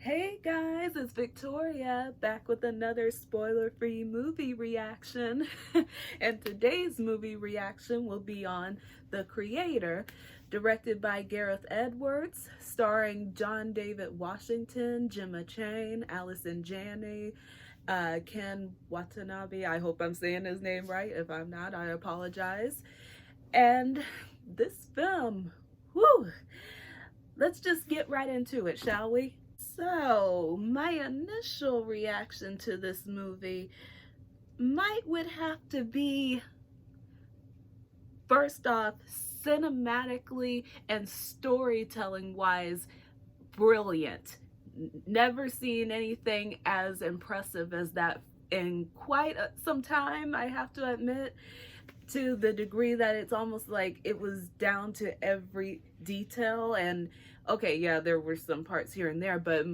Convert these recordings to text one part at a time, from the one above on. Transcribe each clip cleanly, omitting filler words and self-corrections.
Hey guys, it's Victoria back with another spoiler-free movie reaction. And today's movie reaction will be on The Creator, directed by Gareth Edwards, starring John David Washington, Gemma Chan, Allison Janney, Ken Watanabe. I hope I'm saying his name right. If I'm not, I apologize. And this film, whew, let's just get right into it, shall we? So, my initial reaction to this movie would have to be, first off, cinematically and storytelling wise, brilliant. Never seen anything as impressive as that in quite some time, I have to admit, to the degree that it's almost like it was down to every detail. And okay, yeah, there were some parts here and there, but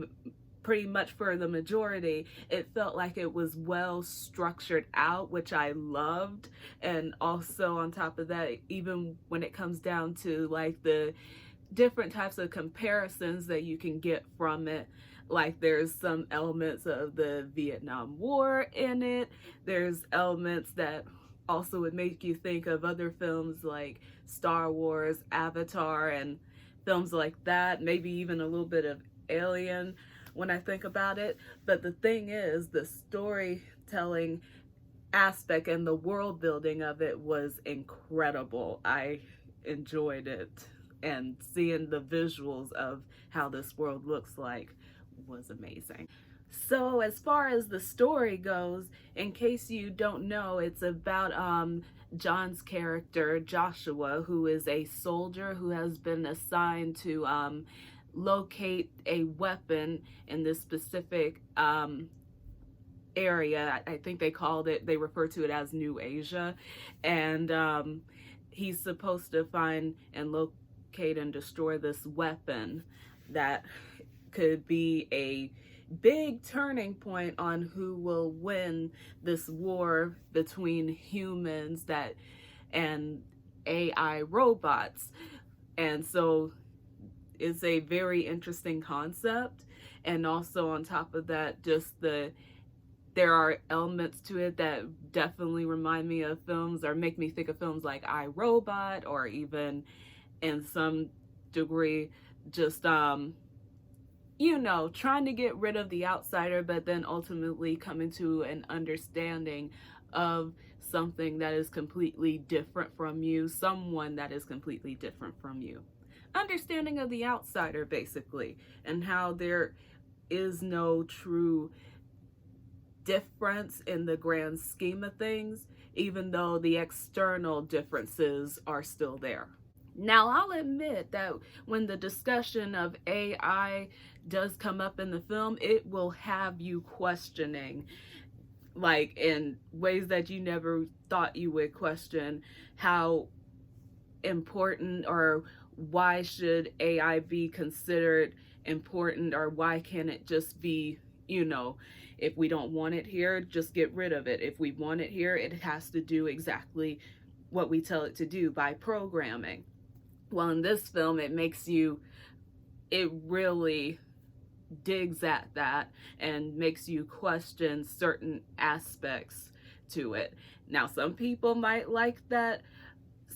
pretty much for the majority, it felt like it was well structured out, which I loved. And also, on top of that, even when it comes down to like the different types of comparisons that you can get from it, like there's some elements of the Vietnam War in it, there's elements that also would make you think of other films like Star Wars, Avatar, and films like that, maybe even a little bit of Alien when I think about it. But the thing is, the storytelling aspect and the world building of it was incredible. I enjoyed it, and seeing the visuals of how this world looks like was amazing. So as far as the story goes, in case you don't know, it's about John's character Joshua, who is a soldier who has been assigned to locate a weapon in this specific area. I think they refer to it as New Asia. And he's supposed to find and locate and destroy this weapon that could be a big turning point on who will win this war between humans and AI robots. And so it's a very interesting concept. And also on top of that, there are elements to it that definitely remind me of films or make me think of films like I, Robot, or even in some degree just trying to get rid of the outsider, but then ultimately coming to an understanding of something that is completely different from you, someone that is completely different from you. Understanding of the outsider, basically, and how there is no true difference in the grand scheme of things, even though the external differences are still there. Now, I'll admit that when the discussion of AI does come up in the film, it will have you questioning, like in ways that you never thought you would question, how important or why should AI be considered important, or why can't it just be, if we don't want it here, just get rid of it. If we want it here, it has to do exactly what we tell it to do by programming. Well, in this film, it really digs at that and makes you question certain aspects to it. Now, some people might like that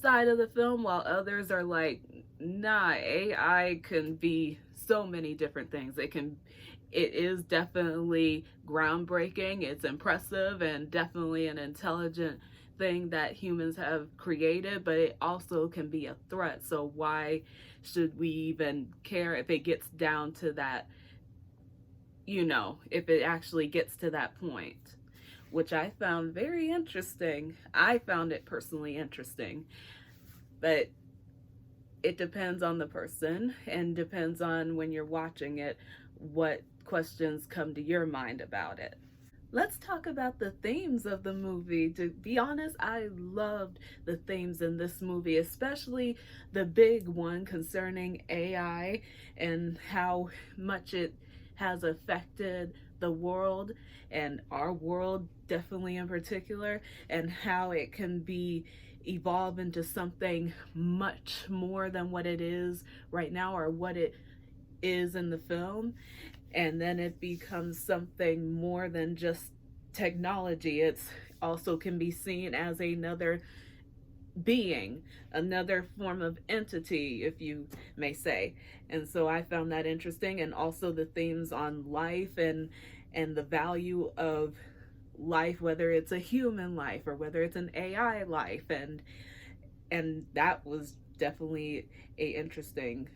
side of the film, while others are like, nah, AI can be so many different things. It is definitely groundbreaking, it's impressive, and definitely an intelligent thing that humans have created, but it also can be a threat. So why should we even care if it gets down to that, if it actually gets to that point? Which I found very interesting. I found it personally interesting, but it depends on the person and depends on when you're watching it, what questions come to your mind about it. Let's talk about the themes of the movie. To be honest, I loved the themes in this movie, especially the big one concerning AI and how much it has affected the world, and our world definitely in particular, and how it can be evolve into something much more than what it is right now, or what it is in the film. and then it becomes something more than just technology. It's also can be seen as another being, another form of entity, if you may say. And so I found that interesting, and also the themes on life and the value of life, whether it's a human life or whether it's an AI life, and that was definitely a interesting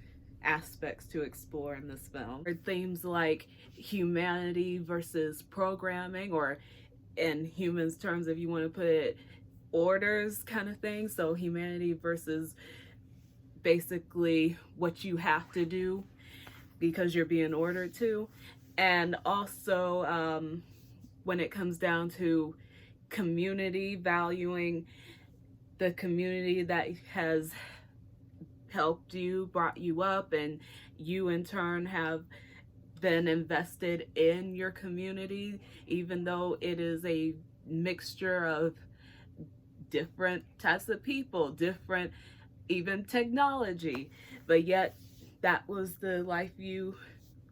aspects to explore in this film. Themes like humanity versus programming, or in humans terms, if you want to put it, orders kind of thing. So humanity versus basically what you have to do because you're being ordered to. And also when it comes down to community, valuing the community that has helped you, brought you up, and you in turn have been invested in your community, even though it is a mixture of different types of people, different even technology, but yet that was the life you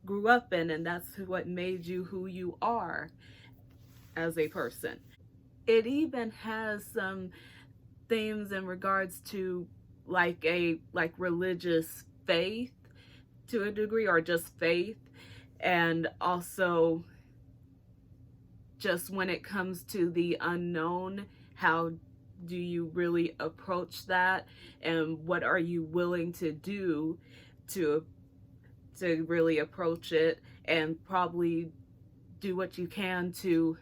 grew up in, and that's what made you who you are as a person. It even has some themes in regards to like religious faith to a degree, or just faith, and also just when it comes to the unknown, how do you really approach that, and what are you willing to do to really approach it, and probably do what you can to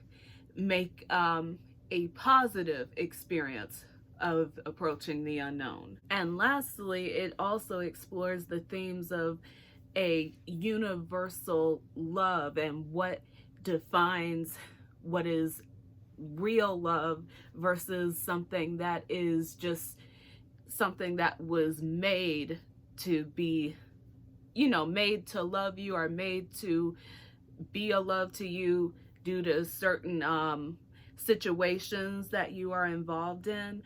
make a positive experience of approaching the unknown. And lastly, it also explores the themes of a universal love and what defines what is real love versus something that is just something that was made to be, made to love you, or made to be a love to you due to certain situations that you are involved in.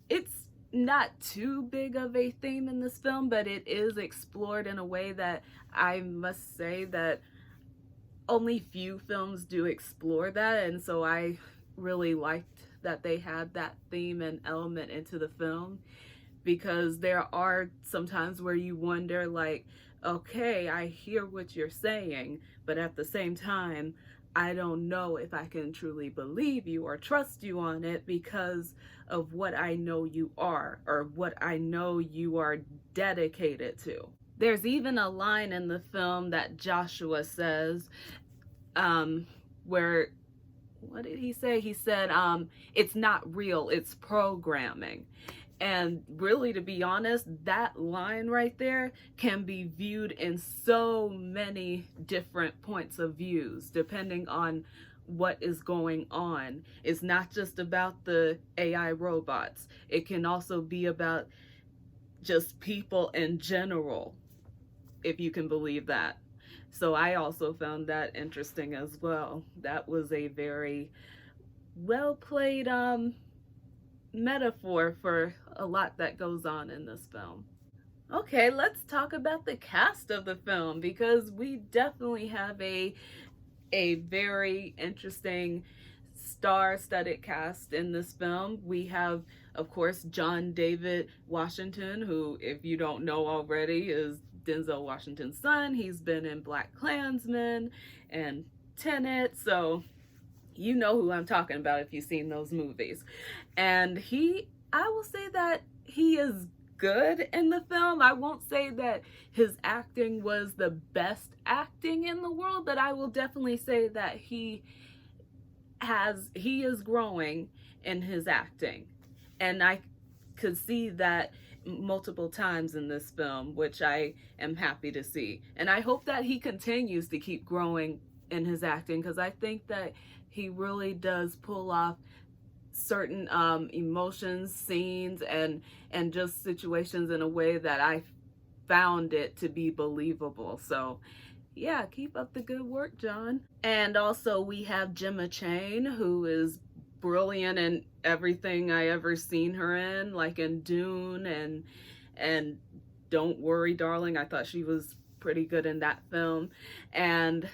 It's not too big of a theme in this film, but it is explored in a way that I must say that only few films do explore that, and so I really liked that they had that theme and element into the film, because there are sometimes where you wonder, like, okay, I hear what you're saying, but at the same time, I don't know if I can truly believe you or trust you on it because of what I know you are, or what I know you are dedicated to. There's even a line in the film that Joshua says, where, what did he say? He said, it's not real, it's programming. And really, to be honest, that line right there can be viewed in so many different points of views, depending on what is going on. It's not just about the AI robots. It can also be about just people in general, if you can believe that. So I also found that interesting as well. That was a very well played metaphor for a lot that goes on in this film. Okay, let's talk about the cast of the film, because we definitely have a very interesting star-studded cast in this film. We have, of course, John David Washington, who, if you don't know already, is Denzel Washington's son. He's been in BlacKkKlansman and Tenet, so you know who I'm talking about if you've seen those movies. And I will say that he is good in the film. I won't say that his acting was the best acting in the world, but I will definitely say that he is growing in his acting. And I could see that multiple times in this film, which I am happy to see. And I hope that he continues to keep growing in his acting, because I think that he really does pull off certain emotions, scenes, and just situations in a way that I found it to be believable. So yeah, keep up the good work, John. And also we have Gemma Chan, who is brilliant in everything I ever seen her in, like in Dune and Don't Worry Darling. I thought she was pretty good in that film. And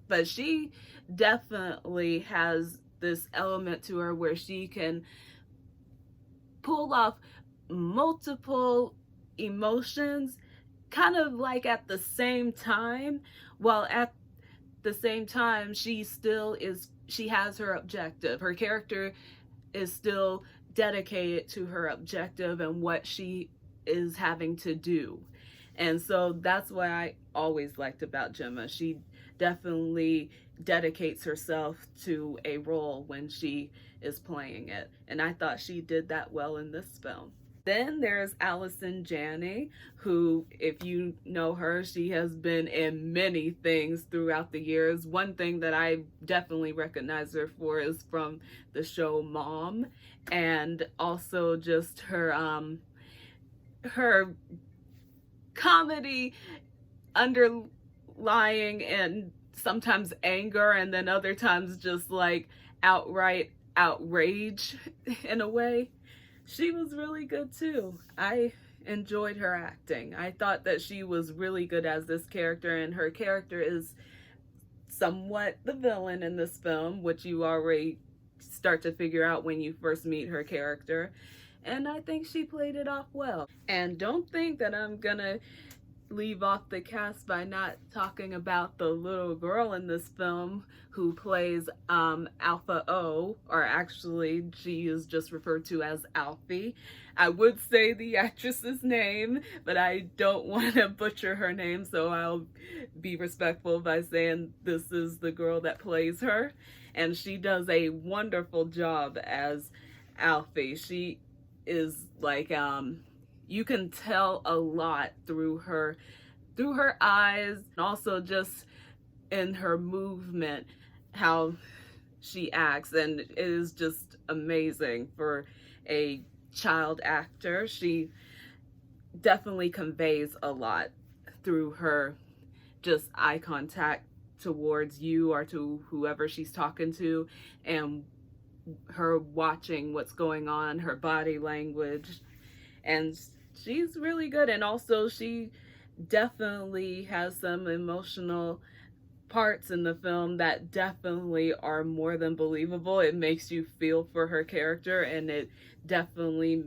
but she definitely has this element to her where she can pull off multiple emotions kind of like at the same time, while at the same time she has her objective. Her character is still dedicated to her objective and what she is having to do. And so that's what I always liked about Gemma. She definitely dedicates herself to a role when she is playing it. And I thought she did that well in this film. Then there's Allison Janney, who, if you know her, she has been in many things throughout the years. One thing that I definitely recognize her for is from the show Mom, and also just her comedy underlying and sometimes anger, and then other times just like outright outrage in a way. She was really good too. I enjoyed her acting. I thought that she was really good as this character, and her character is somewhat the villain in this film, which you already start to figure out when you first meet her character. And I think she played it off well. And don't think that I'm gonna leave off the cast by not talking about the little girl in this film who plays Alpha O, or actually she is just referred to as Alfie. I would say the actress's name, but I don't want to butcher her name, so I'll be respectful by saying this is the girl that plays her, and she does a wonderful job as Alfie. She is like you can tell a lot through her eyes, and also just in her movement, how she acts, and it is just amazing for a child actor. She definitely conveys a lot through her just eye contact towards you or to whoever she's talking to, and her watching what's going on, her body language, and she's really good. And also she definitely has some emotional parts in the film that definitely are more than believable. It makes you feel for her character, and it definitely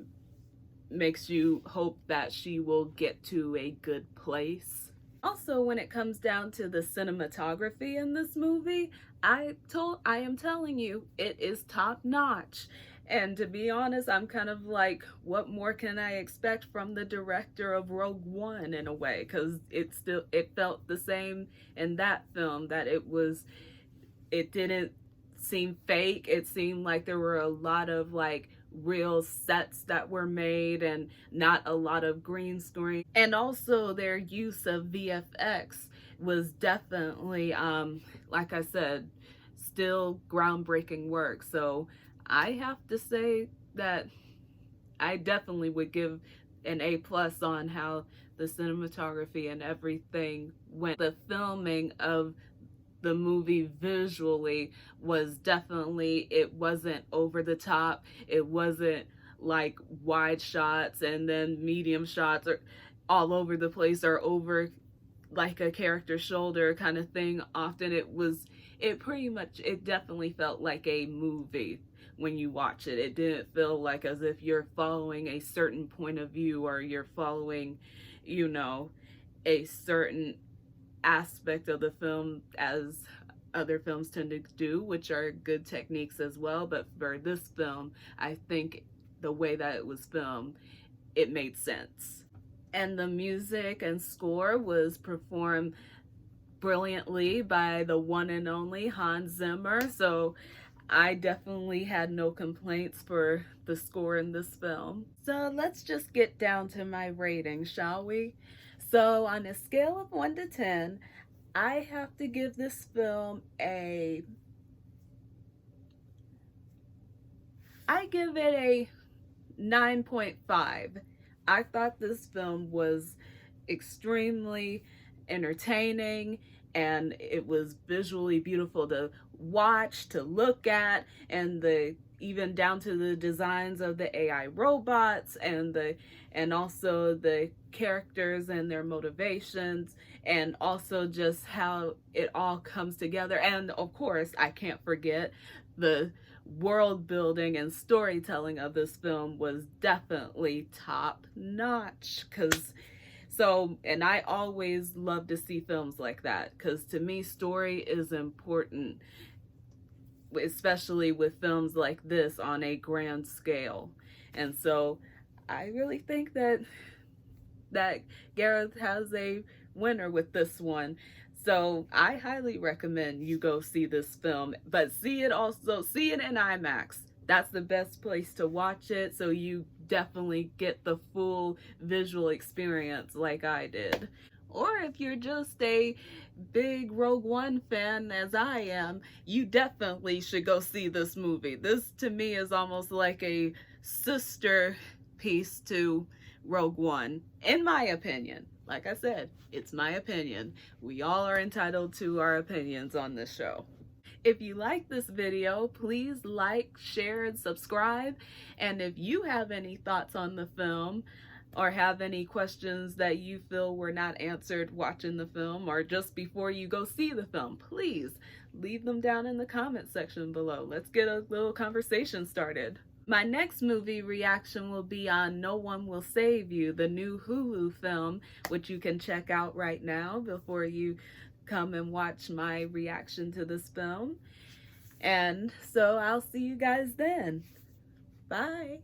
makes you hope that she will get to a good place. Also, when it comes down to the cinematography in this movie, I am telling you, it is top notch. And to be honest, I'm kind of like, what more can I expect from the director of Rogue One in a way? Because it felt the same in that film, that it didn't seem fake. It seemed like there were a lot of like real sets that were made and not a lot of green screen. And also their use of VFX was definitely, like I said, still groundbreaking work. So I have to say that I definitely would give an A+ on how the cinematography and everything went. The filming of the movie visually was definitely, it wasn't over the top. It wasn't like wide shots and then medium shots or all over the place or over like a character's shoulder kind of thing. Often it definitely felt like a movie. When you watch it, it didn't feel like as if you're following a certain point of view or you're following, you know, a certain aspect of the film as other films tend to do, which are good techniques as well. But for this film, I think the way that it was filmed, it made sense. And the music and score was performed brilliantly by the one and only Hans Zimmer. So I definitely had no complaints for the score in this film. So let's just get down to my rating, shall we? So on a scale of 1 to 10, I have to give this film I give it a 9.5. I thought this film was extremely entertaining, and it was visually beautiful. The watch, to look at, and the even down to the designs of the AI robots and also the characters and their motivations, and also just how it all comes together. And of course, I can't forget the world building and storytelling of this film was definitely top notch. And I always love to see films like that, because to me story is important, especially with films like this on a grand scale. And so I really think that Gareth has a winner with this one. So I highly recommend you go see this film, but see it in IMAX. That's the best place to watch it, so you definitely get the full visual experience like I did. Or if you're just a big Rogue One fan as I am, you definitely should go see this movie. This to me is almost like a sister piece to Rogue One, in my opinion. Like I said, it's my opinion. We all are entitled to our opinions on this show. If you like this video, please like, share, and subscribe. And if you have any thoughts on the film, or have any questions that you feel were not answered watching the film or just before you go see the film, please leave them down in the comment section below. Let's get a little conversation started. My next movie reaction will be on No One Will Save You, the new Hulu film, which you can check out right now before you come and watch my reaction to this film. And so I'll see you guys then. Bye.